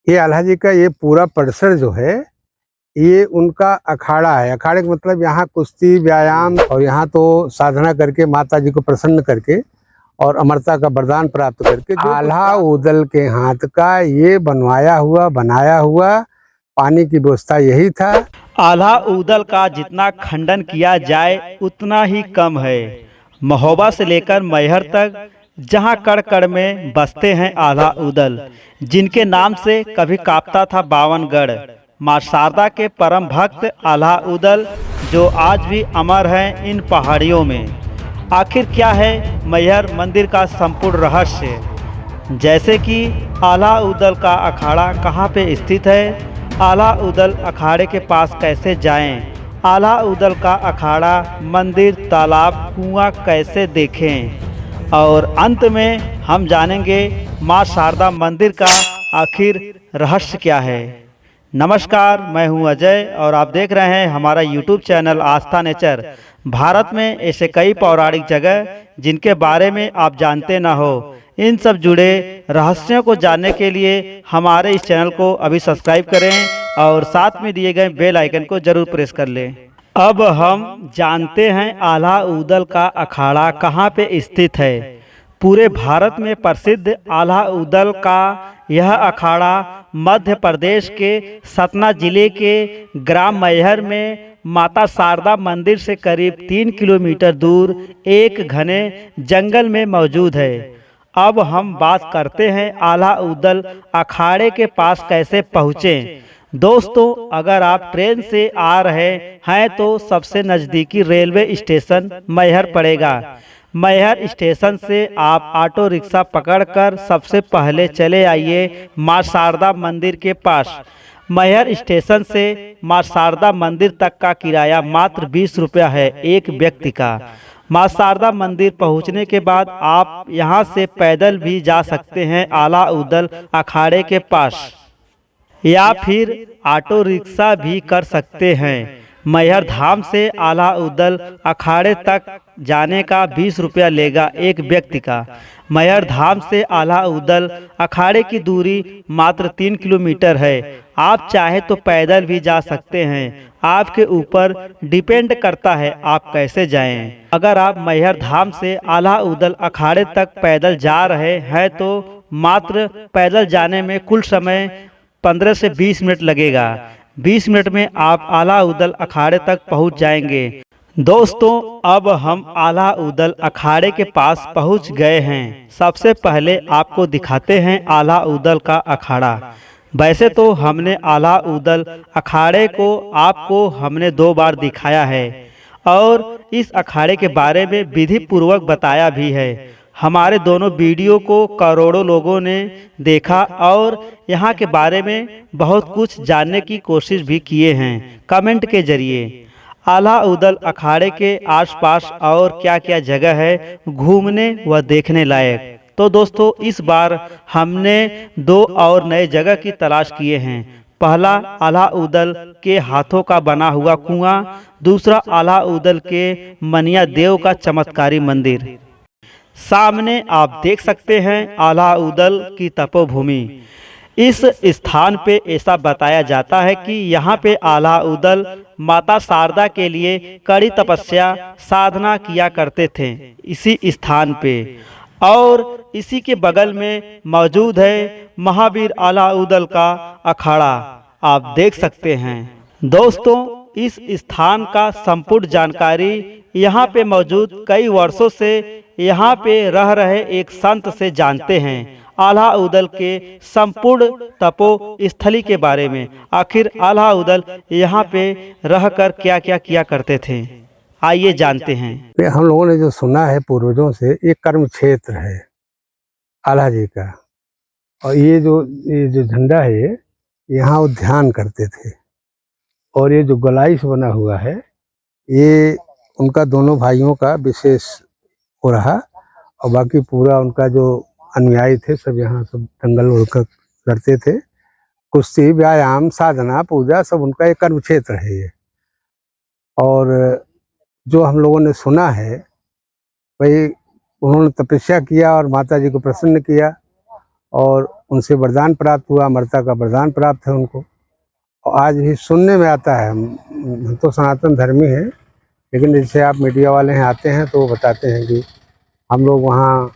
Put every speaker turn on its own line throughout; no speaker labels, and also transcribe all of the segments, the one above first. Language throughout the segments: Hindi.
ये आल्हा जी का ये पूरा परिसर जो है, ये उनका अखाड़ा है। अखाड़े का मतलब यहाँ कुश्ती, व्यायाम और यहाँ तो साधना करके माता जी को प्रसन्न करके और अमरता का वरदान प्राप्त करके जो आल्हा उदल के हाथ का ये बनाया हुआ पानी की व्यवस्था यही था।
आल्हा उदल का जितना खंडन किया जाए उतना ही कम है। महोबा से लेकर मैहर तक जहां कड़ कड़ में बसते हैं आल्हा उदल, जिनके नाम से कभी कांपता था बावनगढ़। मां शारदा के परम भक्त आल्हा उदल जो आज भी अमर हैं इन पहाड़ियों में। आखिर क्या है मैहर मंदिर का संपूर्ण रहस्य, जैसे कि आल्हा उदल का अखाड़ा कहाँ पे स्थित है, आल्हा उदल अखाड़े के पास कैसे जाएं, आल्हा उदल का अखाड़ा, मंदिर, तालाब, कुआं कैसे देखें, और अंत में हम जानेंगे मां शारदा मंदिर का आखिर रहस्य क्या है। नमस्कार, मैं हूं अजय और आप देख रहे हैं हमारा YouTube चैनल आस्था नेचर। भारत में ऐसे कई पौराणिक जगह जिनके बारे में आप जानते ना हो, इन सब जुड़े रहस्यों को जानने के लिए हमारे इस चैनल को अभी सब्सक्राइब करें और साथ में दिए गए बेल आइकन को जरूर प्रेस कर लें। अब हम जानते हैं आल्हा उदल का अखाड़ा कहाँ पे स्थित है। पूरे भारत में प्रसिद्ध आल्हा उदल का यह अखाड़ा मध्य प्रदेश के सतना जिले के ग्राम मैहर में माता शारदा मंदिर से करीब 3 किलोमीटर दूर एक घने जंगल में मौजूद है। अब हम बात करते हैं आल्हा उदल अखाड़े के पास कैसे पहुँचें। दोस्तों, अगर आप ट्रेन से आ रहे हैं तो सबसे नज़दीकी रेलवे स्टेशन मैहर पड़ेगा। मैहर स्टेशन से आप ऑटो रिक्शा पकड़कर सबसे पहले चले आइए मां शारदा मंदिर के पास। मैहर स्टेशन से मां शारदा मंदिर तक का किराया मात्र 20 रुपया है एक व्यक्ति का। मां शारदा मंदिर पहुंचने के बाद आप यहां से पैदल भी जा सकते हैं आल्हा उदल अखाड़े के पास, या फिर ऑटो रिक्शा भी कर सकते हैं। मैहर धाम से आल्हा उदल अखाड़े तक जाने का 20 रुपया लेगा एक व्यक्ति का। मैहर धाम से आल्हा उदल अखाड़े की दूरी मात्र 3 किलोमीटर है। आप चाहे तो पैदल भी जा सकते हैं, आपके ऊपर डिपेंड करता है आप कैसे जाएं। अगर आप मैहर धाम से आल्हा उदल अखाड़े तक पैदल जा रहे हैं तो मात्र पैदल जाने में कुल समय 15 से 20 मिनट लगेगा। 20 मिनट में आप आल्हा उदल अखाड़े तक पहुंच जाएंगे। दोस्तों, अब हम आल्हा उदल अखाड़े के पास पहुंच गए हैं। सबसे पहले आपको दिखाते हैं आल्हा उदल का अखाड़ा। वैसे तो हमने आल्हा उदल अखाड़े को आपको हमने 2 बार दिखाया है और इस अखाड़े के बारे में विधि पूर्वक बताया भी है। हमारे दोनों वीडियो को करोड़ों लोगों ने देखा और यहाँ के बारे में बहुत कुछ जानने की कोशिश भी किए हैं कमेंट के जरिए। आल्हा उदल अखाड़े के आसपास और क्या क्या जगह है घूमने व देखने लायक, तो दोस्तों इस बार हमने 2 और नए जगह की तलाश किए हैं। पहला आल्हा उदल के हाथों का बना हुआ कुआं, दूसरा आल्हा उदल के मनिया देव का चमत्कारी मंदिर। सामने आप देख सकते हैं आल्हा उदल की तपोभूमि। इस स्थान पे ऐसा बताया जाता है कि यहाँ पे आल्हा उदल माता शारदा के लिए कड़ी तपस्या साधना किया करते थे इसी स्थान पे, और इसी के बगल में मौजूद है महावीर आल्हा उदल का अखाड़ा, आप देख सकते हैं। दोस्तों, इस स्थान का संपूर्ण जानकारी यहाँ पे मौजूद कई वर्षों से यहाँ पे रह रहे एक संत से जानते हैं आल्हा उदल के संपूर्ण तपो स्थली के बारे में। आखिर आल्हा उदल यहाँ पे रहकर क्या क्या किया करते थे, आइए जानते हैं।
हम लोगों ने जो सुना है पूर्वजों से, ये कर्म क्षेत्र है आल्हा जी का, और ये जो झंडा है यहाँ वो ध्यान करते थे, और ये जो गोलाई से बना हुआ है ये उनका दोनों भाइयों का विशेष हो रहा, और बाकी पूरा उनका जो अनुयायी थे सब यहाँ सब दंगल उड़कर करते थे। कुश्ती, व्यायाम, साधना, पूजा सब उनका एक कर्म क्षेत्र है ये। और जो हम लोगों ने सुना है भाई, उन्होंने तपस्या किया और माता जी को प्रसन्न किया, और उनसे वरदान प्राप्त हुआ, अमरता का वरदान प्राप्त है उनको। और आज भी सुनने में आता है, हम तो सनातन धर्मी हैं, लेकिन जैसे आप मीडिया वाले हैं आते हैं तो वो बताते हैं कि हम लोग वहाँ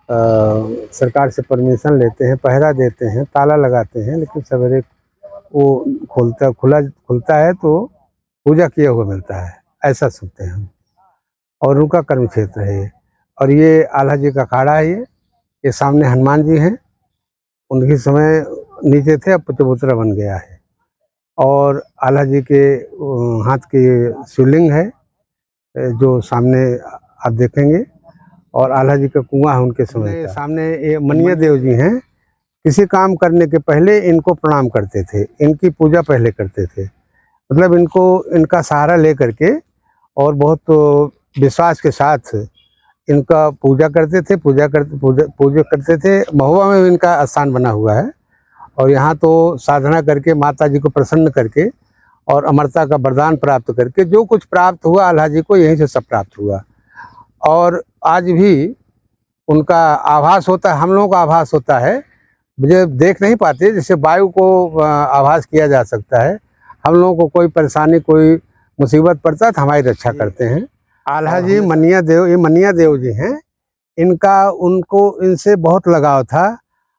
सरकार से परमिशन लेते हैं, पहरा देते हैं, ताला लगाते हैं, लेकिन सवेरे वो खुलता है तो पूजा किया हुआ मिलता है, ऐसा सुनते हैं हम। और उनका कर्म क्षेत्र है ये। और ये आल्हा जी का अखाड़ा है। ये सामने हनुमान जी हैं, उनके समय नीचे थे, अब चबूतरा बन गया है। और आल्हा जी के हाथ की शिवलिंग है जो सामने आप देखेंगे। और आल्हा जी का कुआं है उनके समय का। सामने ये मनिया देव जी हैं। किसी काम करने के पहले इनको प्रणाम करते थे, इनकी पूजा पहले करते थे। मतलब इनको, इनका सहारा ले करके और बहुत विश्वास के साथ इनका पूजा करते थे। पूजा करते थे। महुआ में भी इनका स्थान बना हुआ है। और यहाँ तो साधना करके माता जी को प्रसन्न करके और अमरता का वरदान प्राप्त करके जो कुछ प्राप्त हुआ आल्हा जी को यहीं से सब प्राप्त हुआ। और आज भी उनका आभास होता है, हम लोगों का आभास होता है, मुझे देख नहीं पाते, जैसे वायु को आभास किया जा सकता है। हम लोगों को कोई परेशानी, कोई मुसीबत पड़ता है तो हमारी रक्षा करते हैं। आल्हा जी मनिया देव, ये मनिया देव जी हैं। उनको इनसे बहुत लगाव था।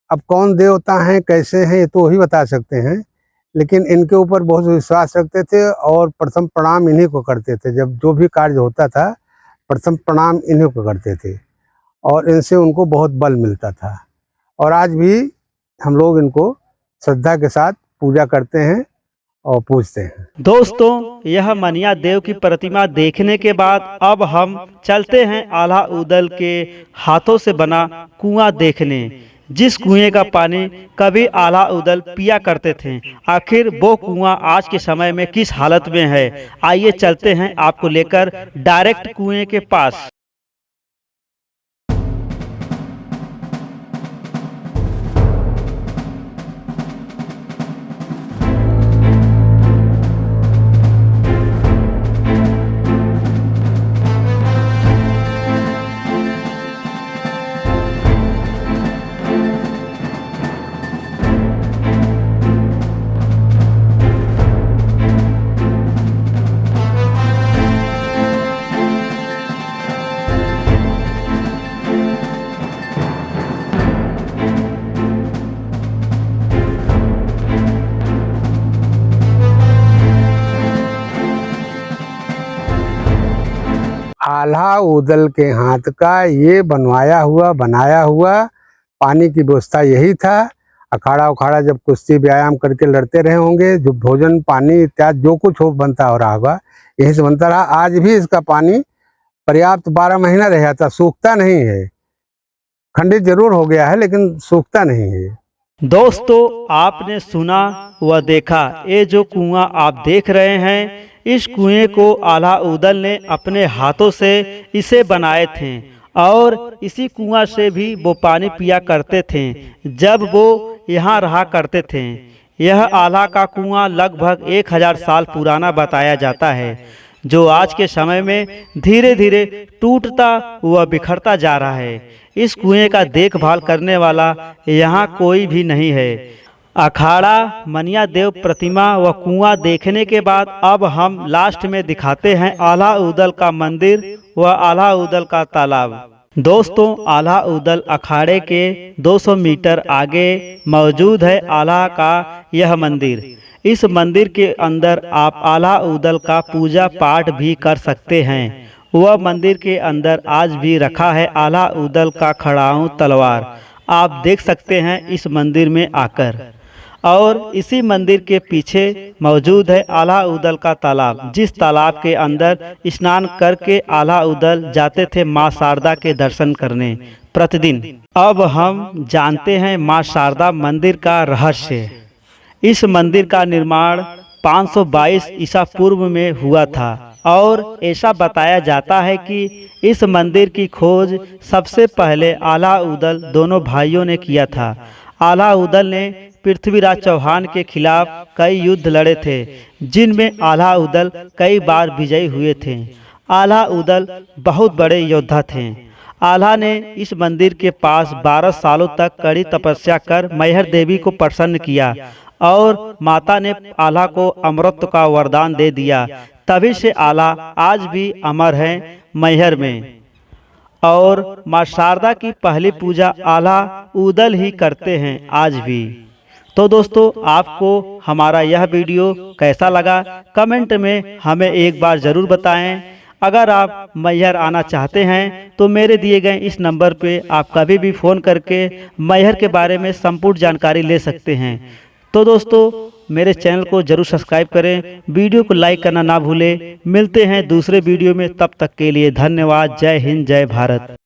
अब कौन देवता हैं, कैसे हैं, ये तो वही बता सकते हैं, लेकिन इनके ऊपर बहुत विश्वास रखते थे और प्रथम प्रणाम इन्हीं को करते थे। जब जो भी कार्य होता था प्रथम प्रणाम इन्हीं को करते थे और इनसे उनको बहुत बल मिलता था। और आज भी हम लोग इनको श्रद्धा के साथ पूजा करते हैं और पूजते हैं।
दोस्तों, यह मनिया देव की प्रतिमा देखने के बाद अब हम चलते हैं आल्हा उदल के हाथों से बना कुआं देखने, जिस कुएं का पानी कभी आल्हा उदल पिया करते थे। आखिर वो कुआं आज के समय में किस हालत में है, आइए चलते हैं आपको लेकर डायरेक्ट कुएं के पास।
आल्हा उदल के हाथ का ये बनाया हुआ पानी की व्यवस्था यही था। अखाड़ा उखाड़ा जब कुश्ती व्यायाम करके लड़ते रहे होंगे, जो भोजन पानी इत्यादि जो कुछ हो बनता हो रहा होगा, यहीं से बनता रहा। आज भी इसका पानी पर्याप्त 12 महीना रह जाता, सूखता नहीं है। खंडित जरूर हो गया है लेकिन सूखता नहीं है।
दोस्तों, आपने सुना व देखा, ये जो कुआं आप देख रहे हैं, इस कुएं को आल्हा उदल ने अपने हाथों से इसे बनाए थे और इसी कुआं से भी वो पानी पिया करते थे जब वो यहाँ रहा करते थे। यह आल्हा का कुआं लगभग 1000 साल पुराना बताया जाता है, जो आज के समय में धीरे धीरे टूटता व बिखरता जा रहा है। इस कुएं का देखभाल करने वाला यहाँ कोई भी नहीं है। अखाड़ा, मनिया देव प्रतिमा व कुआं देखने के बाद अब हम लास्ट में दिखाते हैं आल्हा उदल का मंदिर व आल्हा उदल का तालाब। दोस्तों, आल्हा उदल अखाड़े के 200 मीटर आगे मौजूद है आल्हा का यह मंदिर। इस मंदिर के अंदर आप आल्हा उदल का पूजा पाठ भी कर सकते हैं। वह मंदिर के अंदर आज भी रखा है आल्हा उदल का खड़ाऊं तलवार, आप देख सकते हैं इस मंदिर में आकर। और इसी मंदिर के पीछे मौजूद है आल्हा उदल का तालाब, जिस तालाब के अंदर स्नान करके आल्हा उदल जाते थे माँ शारदा के दर्शन करने प्रतिदिन। अब हम जानते हैं माँ शारदा मंदिर का रहस्य। इस मंदिर का निर्माण 522 ईसा पूर्व में हुआ था और ऐसा बताया जाता है कि इस मंदिर की खोज सबसे पहले आल्हा उदल दोनों भाइयों ने किया था। आल्हा उदल ने पृथ्वीराज चौहान के खिलाफ कई युद्ध लड़े थे, जिनमें आल्हा उदल कई बार विजयी हुए थे। आल्हा उदल बहुत बड़े योद्धा थे। आल्हा ने इस मंदिर के पास 12 सालों तक कड़ी तपस्या कर मैहर देवी को प्रसन्न किया और माता ने आल्हा को अमरत्व का वरदान दे दिया। तभी से आल्हा आज भी अमर है मैहर में। और माँ शारदा की पहली पूजा आल्हा उदल ही करते हैं आज भी। तो दोस्तों, आपको हमारा यह वीडियो कैसा लगा कमेंट में हमें एक बार ज़रूर बताएं। अगर आप मैहर आना चाहते हैं तो मेरे दिए गए इस नंबर पे आप कभी भी फ़ोन करके मैहर के बारे में संपूर्ण जानकारी ले सकते हैं। तो दोस्तों, मेरे चैनल को जरूर सब्सक्राइब करें, वीडियो को लाइक करना ना भूलें। मिलते हैं दूसरे वीडियो में, तब तक के लिए धन्यवाद। जय हिंद, जय भारत।